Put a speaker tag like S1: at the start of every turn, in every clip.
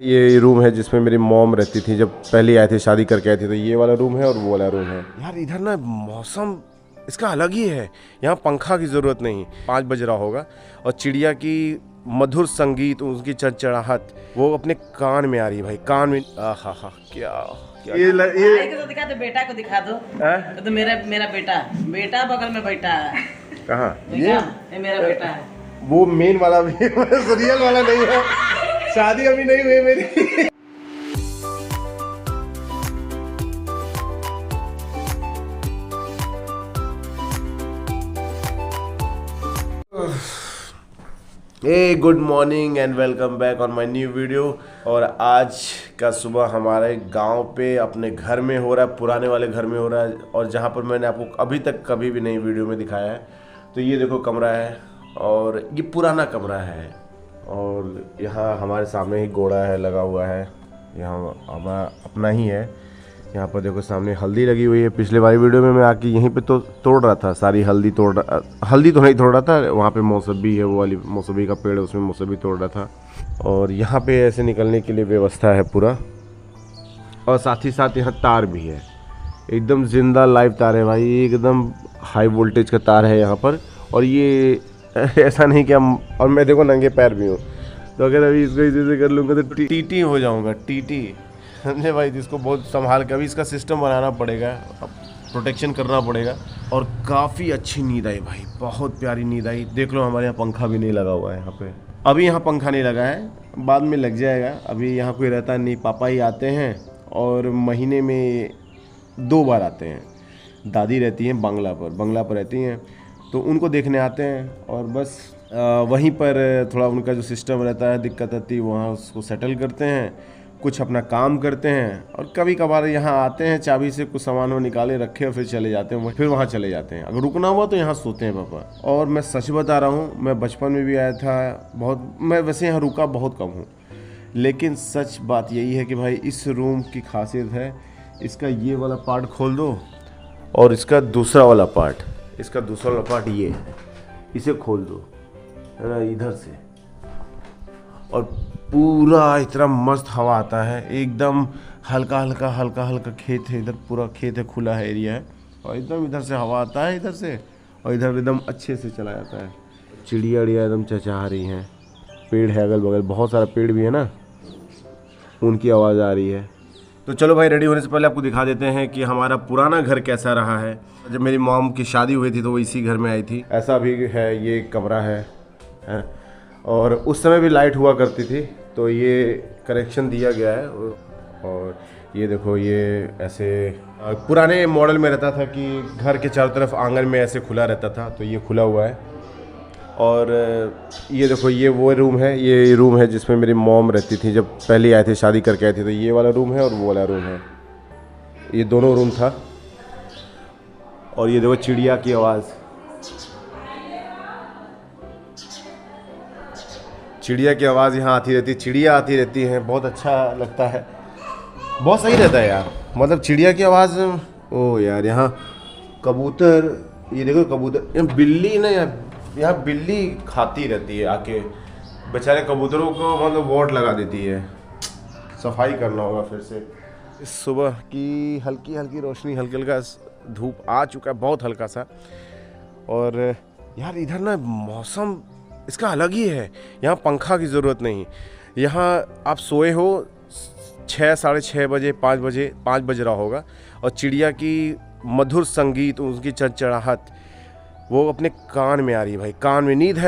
S1: ये रूम है जिसमें मेरी मॉम रहती थी जब पहले आए थे, शादी करके आए थे। तो ये वाला रूम है और वो वाला रूम है। यार इधर ना मौसम इसका अलग ही है। यहाँ पंखा की ज़रूरत नहीं। 5 बज रहा होगा और चिड़िया की मधुर संगीत, उसकी चरचराहट वो अपने कान में आ रही है भाई, कान में। आहा हा, क्या क्या ये
S2: तो दिखा दो, बेटा को दिखा दो। तो मेरा बेटा बगल में बैठा है।
S1: कहाँ?
S2: ये मेरा बेटा है।
S1: वो मेन वाला भी रियल वाला नहीं है। शादी अभी नहीं हुई मेरी। Hey good morning and welcome back on my new video. और आज का सुबह हमारे गांव पे अपने घर में हो रहा है, पुराने वाले घर में हो रहा है, और जहां पर मैंने आपको अभी तक कभी भी नहीं वीडियो में दिखाया है। तो ये देखो कमरा है, और ये पुराना कमरा है, और यहाँ हमारे सामने ही घोड़ा है लगा हुआ है। यहाँ हमारा अपना ही है। यहाँ पर देखो सामने हल्दी लगी हुई है। पिछले वाली वीडियो में मैं आके यहीं पे तो तोड़ रहा था, सारी हल्दी तोड़ रहा, हल्दी तो नहीं तोड़ रहा था, वहाँ पे मौसम्बी है, वो वाली मौसम्बी का पेड़ है, उसमें मौसम्बी तोड़ रहा था। और यहाँ पे ऐसे निकलने के लिए व्यवस्था है पूरा, और साथ ही साथ यहाँ तार भी है, एकदम जिंदा लाइव तार है भाई, एकदम हाई वोल्टेज का तार है यहाँ पर। और ये ऐसा नहीं कि हम, और मैं देखो नंगे पैर भी हूँ, तो अगर अभी इसको इसी से कर लूँगा तो टीटी हो जाऊँगा, टीटी, समझे भाई। जिसको बहुत संभाल के अभी इसका सिस्टम बनाना पड़ेगा, प्रोटेक्शन करना पड़ेगा। और काफ़ी अच्छी नींद आई भाई, बहुत प्यारी नींद आई। देख लो हमारे यहाँ पंखा भी नहीं लगा हुआ है। यहाँ पे अभी यहाँ पंखा नहीं लगा है, बाद में लग जाएगा। अभी यहाँ कोई रहता नहीं, पापा ही आते हैं, और महीने में 2 बार आते हैं। दादी रहती हैं बंगला पर रहती हैं, तो उनको देखने आते हैं। और बस वहीं पर थोड़ा उनका जो सिस्टम रहता है, दिक्कत आती है, वहाँ उसको सेटल करते हैं, कुछ अपना काम करते हैं। और कभी कभार यहाँ आते हैं, चाबी से कुछ सामान वो निकाले रखे और फिर चले जाते हैं, फिर वहाँ चले जाते हैं। अगर रुकना हुआ तो यहाँ सोते हैं पापा। और मैं सच बता रहा हूँ, मैं बचपन में भी आया था बहुत, मैं वैसे यहाँ रुका बहुत कम हूँ, लेकिन सच बात यही है कि भाई इस रूम की खासियत है, इसका ये वाला पार्ट खोल दो और इसका दूसरा वाला पार्ट ये है, इसे खोल दो, है ना, इधर से, और पूरा इतना मस्त हवा आता है, एकदम हल्का हल्का खेत है, इधर पूरा खेत है, खुला है एरिया है, और एकदम इधर से हवा आता है, इधर से, और इधर एकदम अच्छे से चला जाता है। चिड़िया एकदम चहचहा रही हैं, पेड़ है अगल बगल, बहुत सारा पेड़ भी है ना, उनकी आवाज़ आ रही है। तो चलो भाई, रेडी होने से पहले आपको दिखा देते हैं कि हमारा पुराना घर कैसा रहा है। जब मेरी मॉम की शादी हुई थी तो वो इसी घर में आई थी। ऐसा भी है, ये कमरा है। और उस समय भी लाइट हुआ करती थी, तो ये कनेक्शन दिया गया है। और ये देखो, ये ऐसे पुराने मॉडल में रहता था कि घर के चारों तरफ आंगन में ऐसे खुला रहता था, तो ये खुला हुआ है। और ये देखो, ये वो रूम है, ये रूम है जिसमें मेरी मॉम रहती थी जब पहले आए थे, शादी करके आए थे। तो ये वाला रूम है और वो वाला रूम है, ये दोनों रूम था। और ये देखो चिड़िया की आवाज़, यहाँ आती रहती है, चिड़िया आती रहती हैं, बहुत अच्छा लगता है, बहुत सही रहता है यार। मतलब चिड़िया की आवाज़, ओ यार, यहाँ कबूतर, ये देखो कबूतर, यहाँ बिल्ली ना, यहाँ बिल्ली खाती रहती है आके, बेचारे कबूतरों को मतलब वोट लगा देती है। सफाई करना होगा फिर से। इस सुबह की हल्की रोशनी, हल्का धूप आ चुका है, बहुत हल्का सा। और यार इधर ना मौसम इसका अलग ही है। यहाँ पंखा की ज़रूरत नहीं। यहाँ आप सोए हो 6, साढ़े 6 बजे, 5 बज रहा होगा, और चिड़िया की मधुर संगीत, उसकी चरचराहट वो अपने कान में आ रही है भाई, कान में। नींद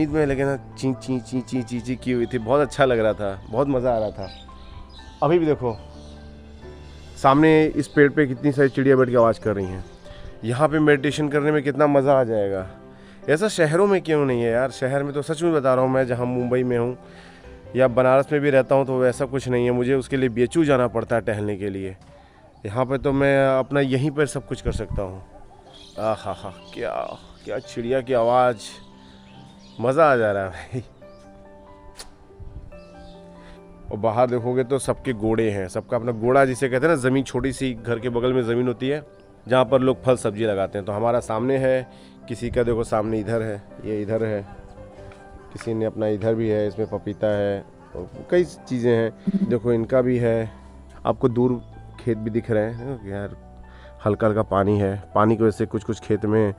S1: में लगे ना, ची ची ची ची ची ची की हुई थी, बहुत अच्छा लग रहा था, बहुत मज़ा आ रहा था। अभी भी देखो सामने इस पेड़ पे कितनी सारी चिड़िया बैठ के आवाज़ कर रही हैं। यहाँ पे मेडिटेशन करने में कितना मज़ा आ जाएगा। ऐसा शहरों में क्यों नहीं है यार? शहर में तो सच में बता रहा हूँ, मैं जहाँ मुंबई में हूँ या बनारस में भी रहता हूँ, तो वैसा कुछ नहीं है। मुझे उसके लिए BHU जाना पड़ता है टहलने के लिए। यहाँ पे तो मैं अपना यहीं पर सब कुछ कर सकता हूँ। आहा, क्या चिड़िया की आवाज़, मज़ा आ जा रहा है भाई। और बाहर देखोगे तो सबके घोड़े हैं, सबका अपना घोड़ा जिसे कहते हैं ना, ज़मीन, छोटी सी घर के बगल में ज़मीन होती है जहाँ पर लोग फल सब्जी लगाते हैं। तो हमारा सामने है, किसी का देखो सामने इधर है, ये इधर है, किसी ने अपना इधर भी है, इसमें पपीता है, और कई चीज़ें हैं। देखो इनका भी है, आपको दूर खेत भी दिख रहे हैं यार, हल्का हल्का पानी है। पानी की वजह से कुछ कुछ खेत में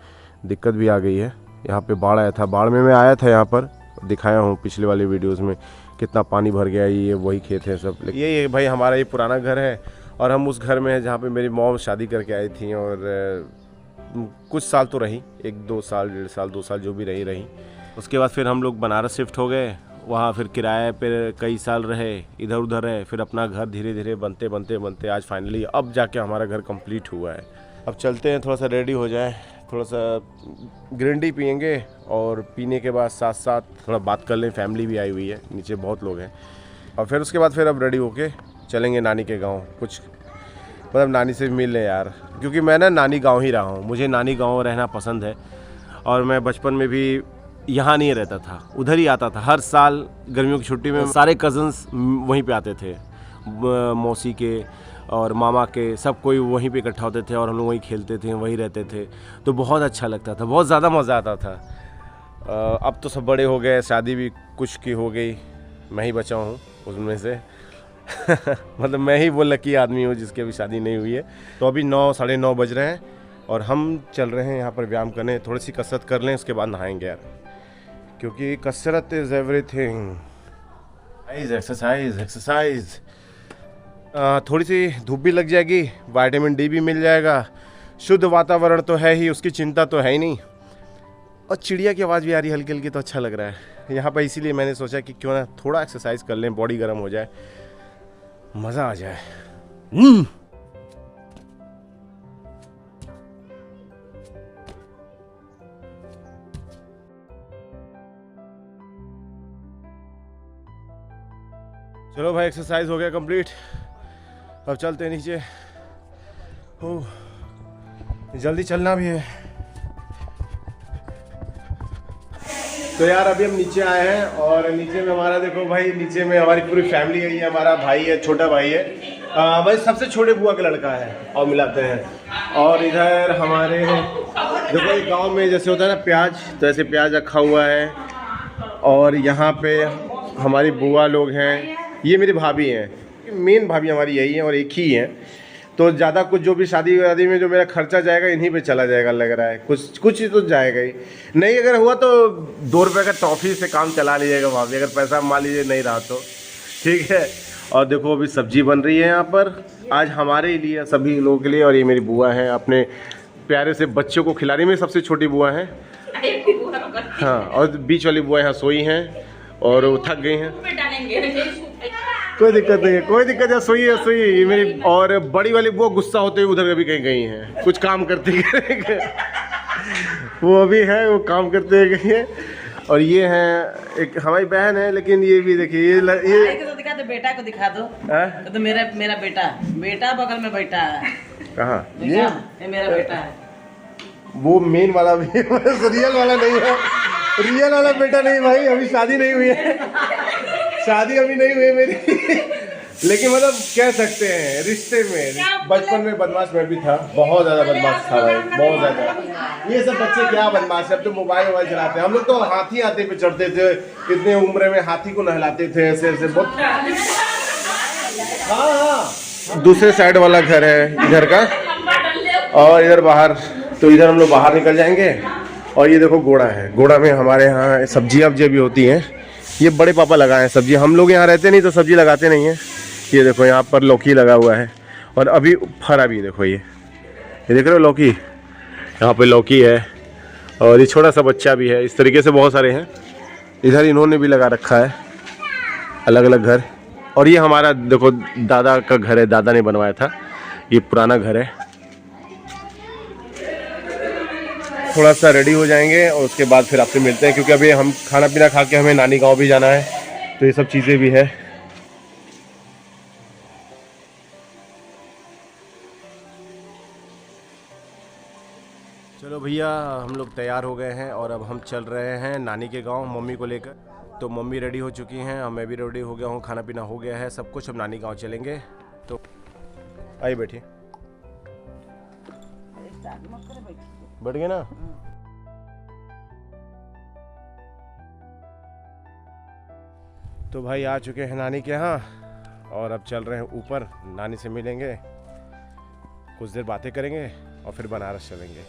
S1: दिक्कत भी आ गई है। यहाँ पे बाढ़ आया था, बाढ़ में मैं आया था यहाँ पर, दिखाया हूँ पिछले वाले वीडियोस में कितना पानी भर गया। ये वही खेत है सब। ये भाई हमारा ये पुराना घर है और हम उस घर में हैं जहाँ पे मेरी मॉम शादी करके आई थी और कुछ साल तो रही, 1-2 साल 1.5 साल 2 साल जो भी रही। उसके बाद फिर हम लोग बनारस शिफ्ट हो गए, वहाँ फिर किराए पे कई साल रहे, इधर उधर रहे, फिर अपना घर धीरे धीरे बनते आज फाइनली अब जाके हमारा घर कंप्लीट हुआ है। अब चलते हैं, थोड़ा सा रेडी हो जाए, थोड़ा सा ग्रीन टी पियेंगे और पीने के बाद साथ साथ थोड़ा बात कर लें। फैमिली भी आई हुई है, नीचे बहुत लोग हैं। और फिर उसके बाद फिर अब रेडी होके चलेंगे नानी के गांव, कुछ मतलब नानी से मिल लें यार, क्योंकि मैं ना नानी गांव ही रहा हूँ, मुझे नानी गांव रहना पसंद है। और मैं बचपन में भी यहाँ नहीं रहता था, उधर ही आता था। हर साल गर्मियों की छुट्टी में सारे कज़न्स वहीं पे आते थे, मौसी के और मामा के, सब कोई वहीं पे इकट्ठा होते थे और हम लोग वहीं खेलते थे, वहीं रहते थे। तो बहुत अच्छा लगता था, बहुत ज़्यादा मज़ा आता था। अब तो सब बड़े हो गए, शादी भी कुछ की हो गई, मैं ही बचा हूँ उसमें से मतलब मैं ही वो लकी आदमी हूँ जिसकी अभी शादी नहीं हुई है। तो अभी 9 साढ़े 9 बज रहे हैं और हम चल रहे हैं यहाँ पर व्यायाम करने। थोड़ी सी कसरत कर लें, उसके बाद नहाएंगे यार, क्योंकि कसरत इज़ एवरीथिंग। एक्सरसाइज। थोड़ी सी धूप भी लग जाएगी, विटामिन डी भी मिल जाएगा, शुद्ध वातावरण तो है ही, उसकी चिंता तो है ही नहीं। और चिड़िया की आवाज़ भी आ रही है हल्की हल्की, तो अच्छा लग रहा है यहाँ पर। इसीलिए मैंने सोचा कि क्यों ना थोड़ा एक्सरसाइज कर लें, बॉडी गर्म हो जाए, मज़ा आ जाए। चलो भाई, एक्सरसाइज हो गया कंप्लीट, अब चलते हैं नीचे। जल्दी चलना भी है। तो यार अभी हम नीचे आए हैं और नीचे में हमारा देखो भाई, नीचे में हमारी पूरी फैमिली है। ये हमारा भाई है, छोटा भाई है, भाई सबसे छोटे बुआ का लड़का है और मिलाते हैं। और इधर हमारे देखो एक गांव में जैसे होता है ना प्याज, तो ऐसे प्याज रखा हुआ है। और यहाँ पे हमारी बुआ लोग हैं, ये मेरी भाभी हैं, मेन भाभी हमारी यही है और एक ही है। तो ज़्यादा कुछ जो भी शादी वादी में जो मेरा खर्चा जाएगा इन्हीं पे चला जाएगा, लग रहा है कुछ ही तो जाएगा ही नहीं। अगर हुआ तो 2 रुपये का टॉफ़ी से काम चला लीजिएगा भाभी, अगर पैसा मान लीजिए नहीं रहा तो ठीक है। और देखो अभी सब्जी बन रही है यहाँ पर आज हमारे लिए, सभी लोगों के लिए। और ये मेरी बुआ है, अपने प्यारे से बच्चों को खिला रही, मेरी सबसे छोटी बुआ है। हाँ, और बीच वाली बुआ यहाँ सोई हैं और वो थक गई हैं। कोई दिक्कत नहीं है, कोई दिक्कत है, सोई ये मेरी। और बड़ी वाली बुआ गुस्सा होते हुए उधर कभी कहीं गई हैं, कुछ काम करते हुए वो अभी है, वो काम करते हुए गई है। और ये हैं एक हमारी बहन है, लेकिन ये भी देखिए ये
S2: तो दिखा दो, बेटा को दिखा दो। तो मेरा बेटा बगल में बैठा है।
S1: कहाँ?
S2: ये मेरा बेटा है।
S1: वो मेन वाला भी रियल वाला नहीं है, रियल वाला बेटा नहीं भाई, अभी शादी नहीं हुई है, शादी अभी नहीं हुई मेरी लेकिन मतलब कह सकते हैं रिश्ते में। बचपन में बदमाश मैं भी था, बहुत ज़्यादा बदमाश था भाई, बहुत ज़्यादा। ये सब बच्चे क्या बदमाश है, अब तो मोबाइल चलाते हैं। हम लोग तो हाथी पे चढ़ते थे, इतने उम्र में हाथी को नहलाते थे ऐसे बहुत। हाँ, दूसरे साइड वाला घर है इधर का, और इधर बाहर, तो इधर हम लोग बाहर निकल जाएंगे। और ये देखो घोड़ा है, घोड़ा में हमारे यहाँ सब्जियाँ भी होती हैं। ये बड़े पापा लगाए हैं सब्जी, हम लोग यहाँ रहते नहीं तो सब्जी लगाते नहीं हैं। ये देखो यहाँ पर लौकी लगा हुआ है और अभी फरा भी, देखो ये देख रहे हो लौकी, यहाँ पे लौकी है और ये छोटा सा बच्चा भी है। इस तरीके से बहुत सारे हैं। इधर इन्होंने भी लगा रखा है अलग अलग घर। और ये हमारा देखो दादा का घर है, दादा ने बनवाया था, ये पुराना घर है। थोड़ा सा रेडी हो जाएंगे और उसके बाद फिर आपसे मिलते हैं, क्योंकि अभी हम खाना पीना खा के हमें नानी गांव भी जाना है, तो ये सब चीज़ें भी है। चलो भैया, हम लोग तैयार हो गए हैं और अब हम चल रहे हैं नानी के गांव मम्मी को लेकर। तो मम्मी रेडी हो चुकी हैं और मैं भी रेडी हो गया हूँ, खाना पीना हो गया है सब कुछ। अब नानी गांव चलेंगे, तो आइए बैठिए, बैठ गए ना। तो भाई आ चुके हैं नानी के यहाँ और अब चल रहे हैं ऊपर, नानी से मिलेंगे, कुछ देर बातें करेंगे और फिर बनारस चलेंगे।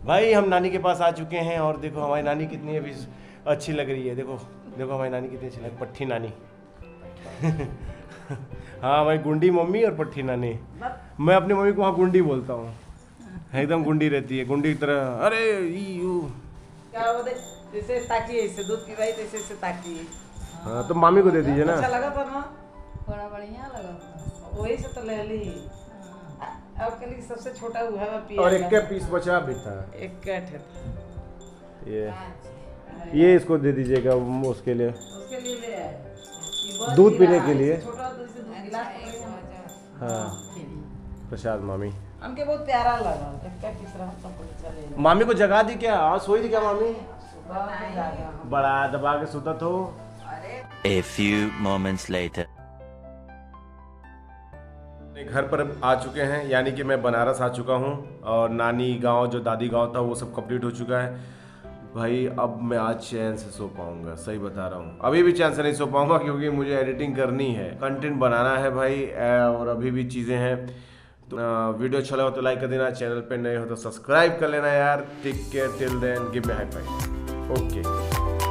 S1: भाई हम नानी के पास आ चुके हैं और देखो हमारी नानी कितनी अभी अच्छी लग रही है। देखो देखो हमारी नानी कितनी अच्छी लग, पट्टी नानी। हाँ हमारी गुंडी मम्मी और पट्टी नानी। मैं अपनी मम्मी को वहाँ गुंडी बोलता हूँ, एकदम गुंडी रहती है, गुंडी की तरह। अरे यू
S2: क्या बोलते, जैसे ताकी है, इससे दूध पिवाई तो ऐसे ताकी है।
S1: हाँ तो मामी को दे दीजिए ना।
S2: अच्छा लगा पर ना,
S3: बड़ा बढ़िया लगा।
S2: वही से तो ले ली। अब के लिए सबसे छोटा हुआ है पिया।
S1: और एक के पीस बचा भी था,
S2: एक कैट है।
S1: ये इसको दे दीजिएगा उसके लिए,
S2: उसके लिए ले आए
S1: दूध पीने के लिए।
S2: छोटा दूध से दूध गिलास।
S1: हाँ प्रसाद मामी।
S2: हमके बहुत प्यारा लगा। एक का तीसरा सबको चले।
S1: मामी को जगा दी क्या? हाँ सोई थी क्या मामी?
S2: जागा।
S1: बड़ा दबा के सुता तो।
S4: A few moments later.
S1: घर पर आ चुके हैं, यानी कि मैं बनारस आ चुका हूँ और नानी गांव जो दादी गांव था वो सब कंप्लीट हो चुका है। भाई अब मैं आज चैन से सो पाऊंगा, सही बता रहा हूँ। अभी भी चैन से नहीं सो पाऊंगा क्योंकि मुझे एडिटिंग करनी है, कंटेंट बनाना है भाई, और अभी भी चीज़ें हैं। तो वीडियो अच्छा लगा तो लाइक कर देना, चैनल पे नए हो तो सब्सक्राइब कर लेना यार। Take care, till then give me high five. Okay.